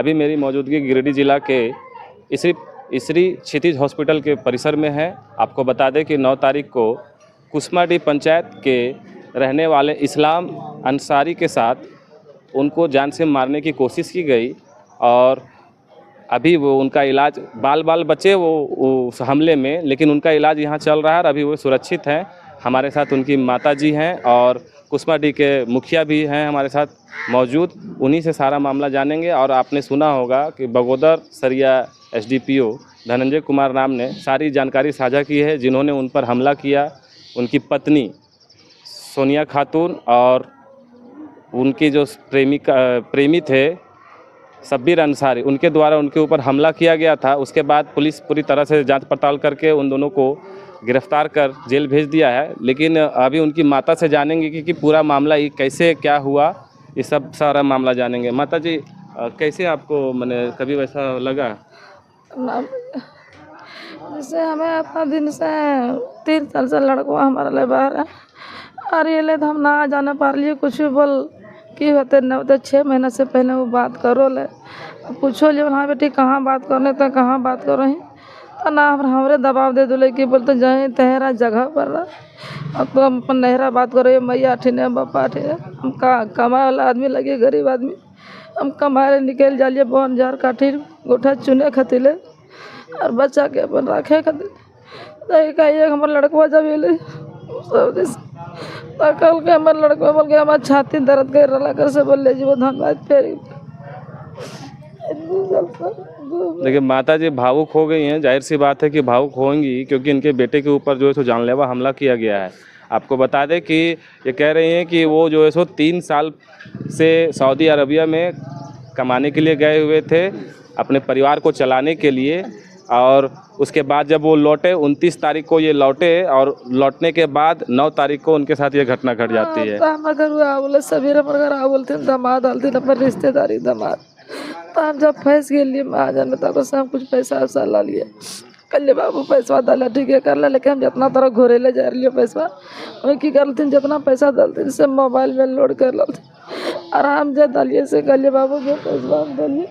अभी मेरी मौजूदगी गिरिडीह जिला के इसरी क्षितिज हॉस्पिटल के परिसर में है। आपको बता दें कि 9 तारीख को कुसमाडीह पंचायत के रहने वाले इस्लाम अंसारी के साथ उनको जान से मारने की कोशिश की गई और अभी वो उनका इलाज बाल बचे वो उस हमले में, लेकिन उनका इलाज यहाँ चल रहा है और अभी वो सुरक्षित हैं। हमारे साथ उनकी माताजी हैं और कुसमाडीह के मुखिया भी हैं हमारे साथ मौजूद, उन्हीं से सारा मामला जानेंगे। और आपने सुना होगा कि बगोदर सरिया एसडीपीओ धनंजय कुमार राम ने सारी जानकारी साझा की है, जिन्होंने उन पर हमला किया। उनकी पत्नी सोनिया खातून और उनके जो प्रेमी थे शब्बीर अंसारी, उनके द्वारा उनके ऊपर हमला किया गया था। उसके बाद पुलिस पूरी तरह से जांच पड़ताल करके उन दोनों को गिरफ्तार कर जेल भेज दिया है। लेकिन अभी उनकी माता से जानेंगे कि पूरा मामला ये कैसे क्या हुआ, ये सब सारा मामला जानेंगे। माता जी, कैसे आपको मैंने कभी वैसा लगा? जैसे हमें अपना दिन से 3 साल से लड़का हमारा ले बाहर है और ये ले तो हम ना जाने पा रही कुछ भी बोल कि होते न होते 6 महीना से पहले वो बात करो ले पूछो ले हाँ बेटी कहाँ बात करने तो कहाँ बात कर रही तो ना हमरे दबाव दे दो कि बोलते जाए तहरा जगह पर रहा। अब तो हम अपन नहरा बात करो मैया ठिने बापा ठिने, हम कमाए वाला आदमी लगे गरीब आदमी, हम कमाए निकल जाइए 5000 काठी गोठा चुने खतीले और बच्चा के अपन रखे खातिर तो एक हमारे लड़कवा जब एले सब दिन कल के हमारे लड़कवा बोल के हमारे छाती दर्द कर रहा कर से बोल ले जी वो धनबाद फेरी। देखिए माता जी भावुक हो गई हैं, जाहिर सी बात है कि भावुक होंगी क्योंकि इनके बेटे के ऊपर जो है सो जानलेवा हमला किया गया है। आपको बता दें कि ये कह रही हैं कि वो जो है सो 3 साल से सऊदी अरबिया में कमाने के लिए गए हुए थे अपने परिवार को चलाने के लिए, और उसके बाद जब वो लौटे 29 तारीख को ये लौटे और लौटने के बाद 9 तारीख को उनके साथ ये घटना घट जाती है। बोले सवेरे पर बोलते दामाद डालते अपने रिश्तेदारी दामाद तो हम जब फंस गए महाजन में तब सब कुछ पैसा वैसा ला लिए कल बाबू पैसा डाला ठीक है कर ले, लेकिन हम जितना तरह घोरे ले जा रही पैसा वही की करते जितना पैसा डालते सब मोबाइल में लोड कर लेते आराम से डालिए से कल बाबू जो पैसा डालिए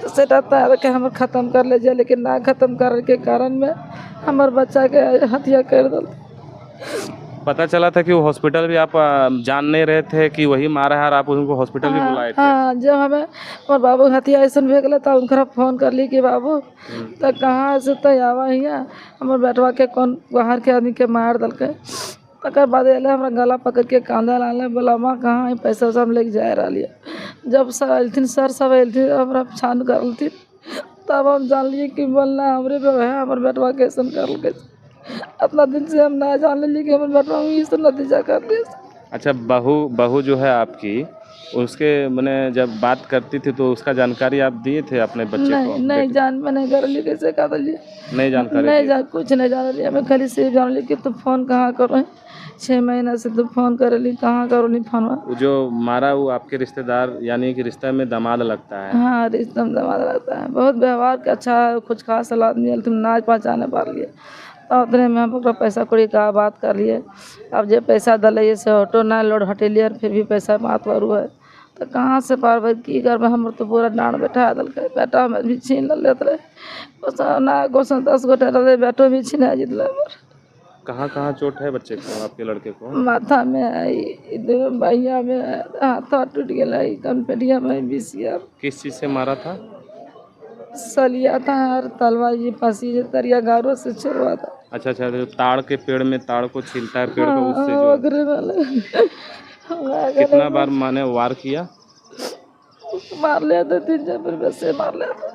तो सेटा के हम ख़त्म कर ले जाए, लेकिन ना ख़त्म करने के कारण में हमारे बच्चा के हत्या कर दिल। पता चला था कि वो हॉस्पिटल भी आप जान नहीं रहे थे कि वही मारा है और आप उनको हॉस्पिटल भी बुलाए थे? हाँ, जब हमें और बाबू हथिया ऐसा भेज गए तो उनका फ़ोन कर ली कि बाबू तो कहाँ से तो आवा हियाँ हमारे बेटवा के कौन बाहर के आदमी के मार दल के तकर बाद एल हमारा गला पकड़ के कांदा लाने बोला माँ कहाँ पैसा वैसा हम लेके जाए रही। जब सब अलिन सर सब अलिन हमारा छान करती तब हम जान लिए कि बोलना हमारे पे है हमारे बेटवा कैसन कर के अपना दिन से हम ना जान ली कि हमारे बेटवा में इस नतीजा कर दिया। अच्छा, बहू जो है आपकी उसके मैंने जब बात करती थी तो उसका जानकारी आप दिए थे अपने बच्चे को? नहीं जान मैंने कर ली कैसे कर ली नहीं जानकारी नहीं जान कुछ नहीं जान रही हमें खाली से जान ली कि तुम फ़ोन कहाँ करो 6 महीना से तुम फ़ोन कर ली कहाँ करो नहीं फ़ोन। जो मारा वो आपके रिश्तेदार यानी कि रिश्ते में दामाद लगता है? हाँ रिश्ते में दामाद लगता है, बहुत व्यवहार का अच्छा कुछ खास आदमी तुम ना पहचाने पा लिए तो उतने में हम पैसा कौड़ी का बात कर लिए। अब जो पैसा दिले से ऑटो ना लोड हटेलिए फिर भी पैसा बात करू है तो कहाँ से पार की कर हम तो पूरा डांड बैठा दिल बेटा में भी छीन लेते रहे ना गोसन 10 गोटे रहे बेटो भी छीना जितने। कहाँ चोट है बच्चे को आपके लड़के को? माथा में आई भैया में हाथ टूट गया कनपेटिया में बिसिया। किस चीज़ से मारा था? सलिया था और तलवार जी फांसी तरिया गारों से छुड़वा था। अच्छा, जो ताड़ के पेड़ में ताड़ को छीलता है पेड़ को उससे जो कितना बार माने वार किया? मार लिया था 3-4 बार से मार लिया था।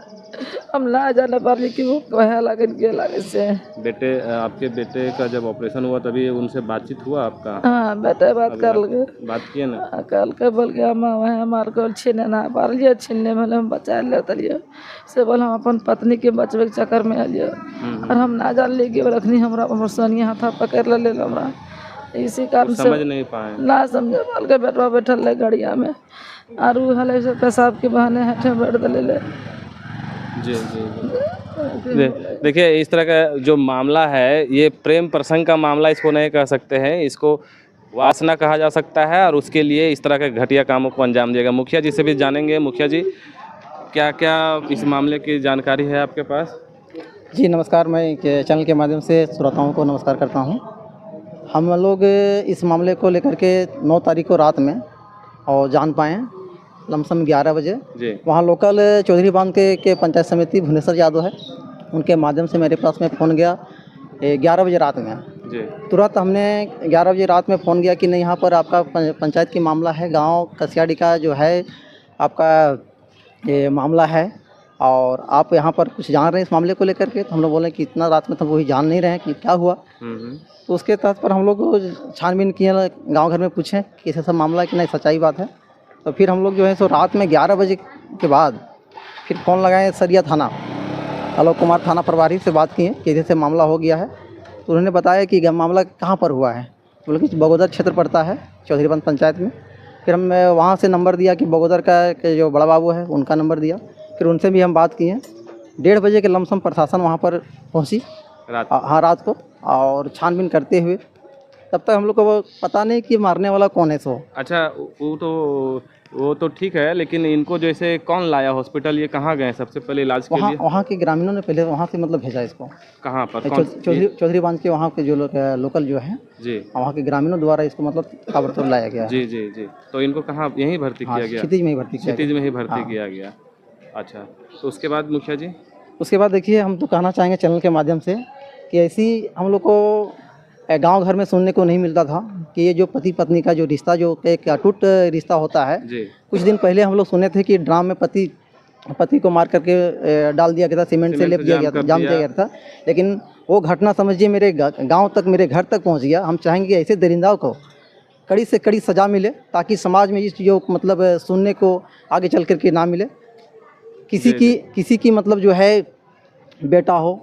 हम ला जाने पाले कि वो कहे लगे के लगे से। बेटे आपके बेटे का जब ऑपरेशन हुआ तभी उनसे बातचीत हुआ आपका? हाँ बेटे बात कर लगे बात किए ना? कल के बोल के हम वहाँ मार कर छीने ना पार लिया छीनने में हम बचा लेते लिए से बोल हम अपन पत्नी के बचवे के चक्कर में आलिए और हम ना जान ली कि रखनी हमारा सोनिया हाथा पकड़ ले हमरा इसी कारण से समझ नहीं पाए ना समझे बोल के बेटवा बैठल ले गाड़िया में और हले से पेशाब के बहाने हटे बैठ दे। जी देखिए इस तरह का जो मामला है ये प्रेम प्रसंग का मामला इसको नहीं कह सकते हैं, इसको वासना कहा जा सकता है और उसके लिए इस तरह के घटिया कामों को अंजाम दिएगा। मुखिया जी से भी जानेंगे। मुखिया जी, क्या क्या इस मामले की जानकारी है आपके पास? जी नमस्कार, मैं चैनल के माध्यम से श्रोताओं को नमस्कार करता हूं। हम लोग इस मामले को लेकर के 9 तारीख को रात में और जान पाए लमसम 11 बजे। जी वहां लोकल चौधरी बांध के पंचायत समिति भुवनेश्वर यादव है, उनके माध्यम से मेरे पास में फ़ोन गया 11 बजे रात में। जी तुरंत हमने 11 बजे रात में फ़ोन किया कि नहीं, यहाँ पर आपका पंचायत की मामला है, गांव कसियाडी का जो है आपका ये मामला है और आप यहाँ पर कुछ जान रहे हैं इस मामले को लेकर के। तो हम लोग बोले कि इतना रात में तो वही जान नहीं रहे हैं कि क्या हुआ। तो उसके तहत पर हम लोग छानबीन किए, गांव घर में पूछें कि ऐसा सब मामला है कि नहीं, सच्चाई बात है। तो फिर हम लोग जो है सो रात में 11 बजे के बाद फिर फ़ोन लगाए सरिया थाना, आलोक कुमार थाना प्रभारी से बात किए कि जैसे मामला हो गया है। तो उन्होंने बताया कि मामला कहाँ पर हुआ है, बोले कि बगोदर क्षेत्र पड़ता है चौधरीबंद पंचायत में। फिर हम वहाँ से नंबर दिया कि बगोदर का के जो बड़ा बाबू है उनका नंबर दिया, फिर उनसे भी हम बात किए। 1:30 बजे के लमसम प्रशासन वहाँ पर पहुँची रात को, और छानबीन करते हुए तब तक हम लोग को वो पता नहीं कि मारने वाला कौन है। सो अच्छा, वो तो ठीक है, लेकिन इनको जैसे कौन लाया हॉस्पिटल, ये कहाँ गए सबसे पहले इलाज के लिए? वहाँ के ग्रामीणों ने पहले वहाँ से मतलब भेजा इसको। कहाँ पर? चौधरी बांध के वहाँ के जो लोकल जो है जी, वहाँ के ग्रामीणों द्वारा इसको मतलब ताबड़तोड़ लाया गया। जी जी जी। तो इनको कहाँ यहीं भर्ती किया गया? क्षितिज में ही भर्ती किया। क्षितिज में ही भर्ती किया गया। अच्छा, तो उसके बाद मुखिया जी? उसके बाद देखिए, हम तो कहना चाहेंगे चैनल के माध्यम से कि ऐसी हम लोग को गांव घर में सुनने को नहीं मिलता था कि ये जो पति पत्नी का जो रिश्ता, जो एक अटूट रिश्ता होता है। कुछ दिन पहले हम लोग सुने थे कि ड्राम में पति को मार करके डाल दिया गया था, सीमेंट से लेप दिया गया था, जाम दिया गया था। लेकिन वो घटना समझिए मेरे गांव तक, मेरे घर तक पहुंच गया। हम चाहेंगे कि ऐसे दरिंदाओं को कड़ी से कड़ी सज़ा मिले, ताकि समाज में इस जो मतलब सुनने को आगे चल करके ना मिले। किसी की मतलब जो है बेटा हो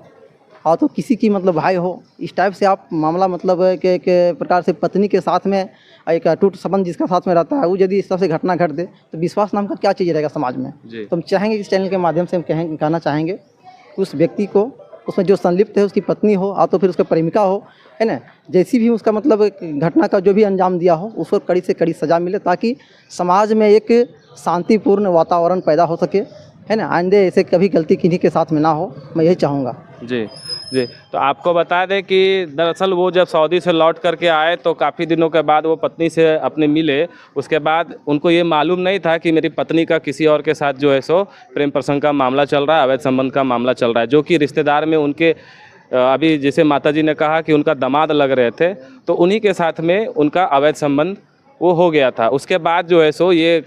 और तो किसी की मतलब भाई हो, इस टाइप से आप मामला मतलब के प्रकार से पत्नी के साथ में एक अटूट संबंध जिसका साथ में रहता है, वो यदि इस तरह से घटना घट दे तो विश्वास नाम का क्या चीज़ रहेगा समाज में। तो हम चाहेंगे इस चैनल के माध्यम से हम कहना चाहेंगे उस व्यक्ति को, उसमें जो संलिप्त है, उसकी पत्नी हो और तो फिर उसका प्रेमिका हो, है ना, जैसी भी उसका मतलब घटना का जो भी अंजाम दिया हो, उसको कड़ी से कड़ी सज़ा मिले, ताकि समाज में एक शांतिपूर्ण वातावरण पैदा हो सके, है ना। आइंदे ऐसे कभी गलती किन्हीं के साथ में ना हो, मैं यही चाहूँगा। जी जी। तो आपको बता दें कि दरअसल वो जब सऊदी से लौट करके आए तो काफ़ी दिनों के बाद वो पत्नी से अपने मिले। उसके बाद उनको ये मालूम नहीं था कि मेरी पत्नी का किसी और के साथ जो है सो प्रेम प्रसंग का मामला चल रहा है, अवैध संबंध का मामला चल रहा है, जो कि रिश्तेदार में उनके अभी जैसे माताजी ने कहा कि उनका दामाद लग रहे थे, तो उन्हीं के साथ में उनका अवैध संबंध वो हो गया था। उसके बाद जो है सो ये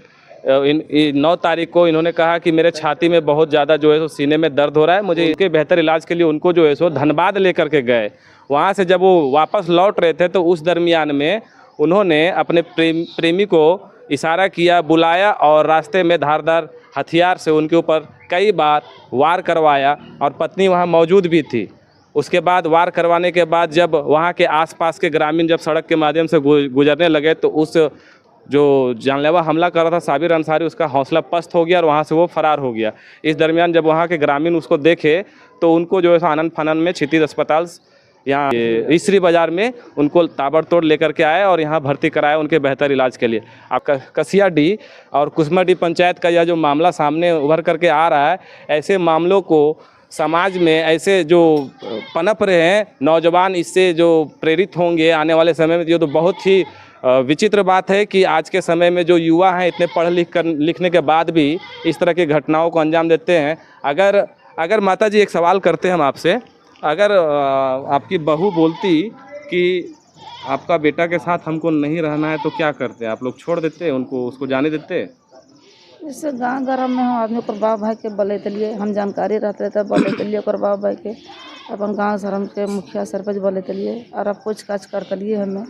9 तारीख को इन्होंने कहा कि मेरे छाती में बहुत ज़्यादा जो है सो सीने में दर्द हो रहा है, मुझे इनके बेहतर इलाज के लिए उनको जो है सो धनबाद लेकर के गए। वहाँ से जब वो वापस लौट रहे थे तो उस दरमियान में उन्होंने अपने प्रेमी को इशारा किया, बुलाया और रास्ते में धारदार हथियार से उनके ऊपर कई बार वार करवाया और पत्नी वहाँ मौजूद भी थी। उसके बाद वार करवाने के बाद जब वहाँ के आसपास के ग्रामीण जब सड़क के माध्यम से गुजरने लगे तो उस जो जानलेवा हमला कर रहा था साबिर अंसारी, उसका हौसला पस्त हो गया और वहाँ से वो फरार हो गया। इस दरमियान जब वहाँ के ग्रामीण उसको देखे तो उनको जो है आनंद फानन में क्षितिज अस्पताल यहाँ ईसरी बाज़ार में उनको ताबड़तोड़ लेकर के आए और यहाँ भर्ती कराया उनके बेहतर इलाज के लिए। आपका कसियाडी और कुसमाडी पंचायत का यह जो मामला सामने उभर करके आ रहा है, ऐसे मामलों को समाज में ऐसे जो पनप रहे हैं नौजवान, इससे जो प्रेरित होंगे आने वाले समय में, ये तो बहुत ही विचित्र बात है कि आज के समय में जो युवा हैं इतने पढ़ लिखने के बाद भी इस तरह की घटनाओं को अंजाम देते हैं। अगर माता जी एक सवाल करते हैं हम आपसे, अगर आपकी बहू बोलती कि आपका बेटा के साथ हमको नहीं रहना है तो क्या करते हैं आप लोग? छोड़ देते उनको, उसको जाने देते? जैसे गाँव घर में हम आदमी ओकर बाप भाई के बोले के लिए हम जानकारी रहते थे, बोले के लिए ओकर बाप भाई के अपन गाँव शहर के मुखिया सरपंच बोले के लिए और अब पूछताछ कर लिए हमें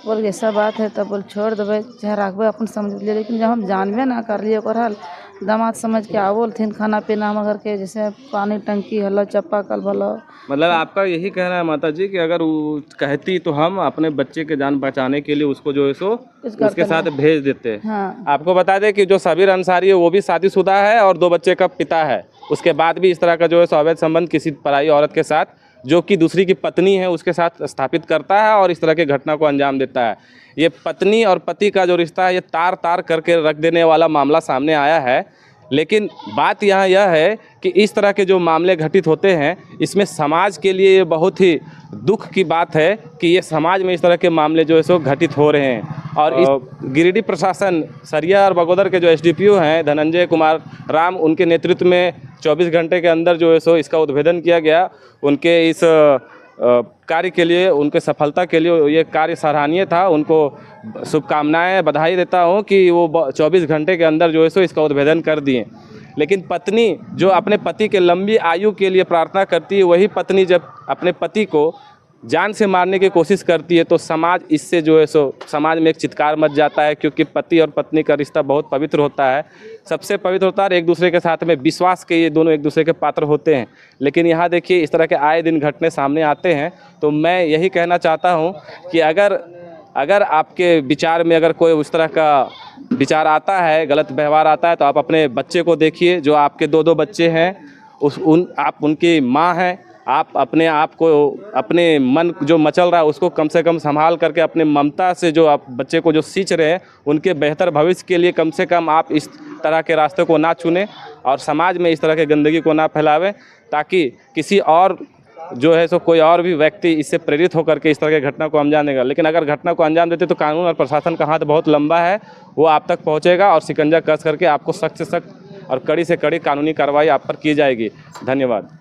बोल ऐसा बात है तब बोल छोड़ देवे चाहे रखबे अपन समझ लिए। लेकिन जब हम जानबे ना कर लिए ओकर हाल, दामाद समझ के आवल थिन खाना पीना मगर के जैसे पानी टंकी हलो चप्पा कल भलो। मतलब आपका यही कहना है माता जी कि अगर वो कहती तो हम अपने बच्चे के जान बचाने के लिए उसको जो है सो उसके साथ भेज देते। हाँ। आपको बता दें कि जो साबिर अंसारी है वो भी शादीशुदा है और 2 बच्चे का पिता है। उसके बाद भी इस तरह का जो है अवैध संबंध किसी पराई औरत के साथ, जो कि दूसरी की पत्नी है, उसके साथ स्थापित करता है और इस तरह की घटना को अंजाम देता है। ये पत्नी और पति का जो रिश्ता है ये तार तार करके रख देने वाला मामला सामने आया है। लेकिन बात यहाँ यह है कि इस तरह के जो मामले घटित होते हैं, इसमें समाज के लिए ये बहुत ही दुख की बात है कि ये समाज में इस तरह के मामले जो है सो घटित हो रहे हैं। और इस गिरिडीह प्रशासन सरिया और बगोदर के जो एसडीपीओ हैं धनंजय कुमार राम, उनके नेतृत्व में 24 घंटे के अंदर जो है सो इसका उद्भेदन किया गया। उनके इस कार्य के लिए, उनके सफलता के लिए ये कार्य सराहनीय था। उनको शुभकामनाएं, बधाई देता हूँ कि वो 24 घंटे के अंदर जो है सो इसका उद्भेदन कर दिए। लेकिन पत्नी जो अपने पति के लंबी आयु के लिए प्रार्थना करती है, वही पत्नी जब अपने पति को जान से मारने की कोशिश करती है तो समाज इससे जो है सो समाज में एक चित्कार मच जाता है, क्योंकि पति और पत्नी का रिश्ता बहुत पवित्र होता है, सबसे पवित्र होता है। एक दूसरे के साथ में विश्वास के ये दोनों एक दूसरे के पात्र होते हैं। लेकिन यहाँ देखिए इस तरह के आए दिन घटने सामने आते हैं। तो मैं यही कहना चाहता हूँ कि अगर आपके विचार में अगर कोई उस तरह का विचार आता है, गलत व्यवहार आता है, तो आप अपने बच्चे को देखिए, जो आपके 2-2 बच्चे हैं, आप उनकी माँ हैं। आप अपने आप को, अपने मन जो मचल रहा है उसको कम से कम संभाल करके अपने ममता से जो आप बच्चे को जो सींच रहे हैं, उनके बेहतर भविष्य के लिए कम से कम आप इस तरह के रास्ते को ना चुनें और समाज में इस तरह के गंदगी को ना फैलावें, ताकि किसी और जो है सो कोई और भी व्यक्ति इससे प्रेरित होकर के इस तरह की घटना को अंजाम देगा। लेकिन अगर घटना को अंजाम देते तो कानून और प्रशासन का हाथ बहुत लंबा है, वो आप तक पहुँचेगा और शिकंजा कस करके आपको सख्त से सख्त और कड़ी से कड़ी कानूनी कार्रवाई आप पर की जाएगी। धन्यवाद।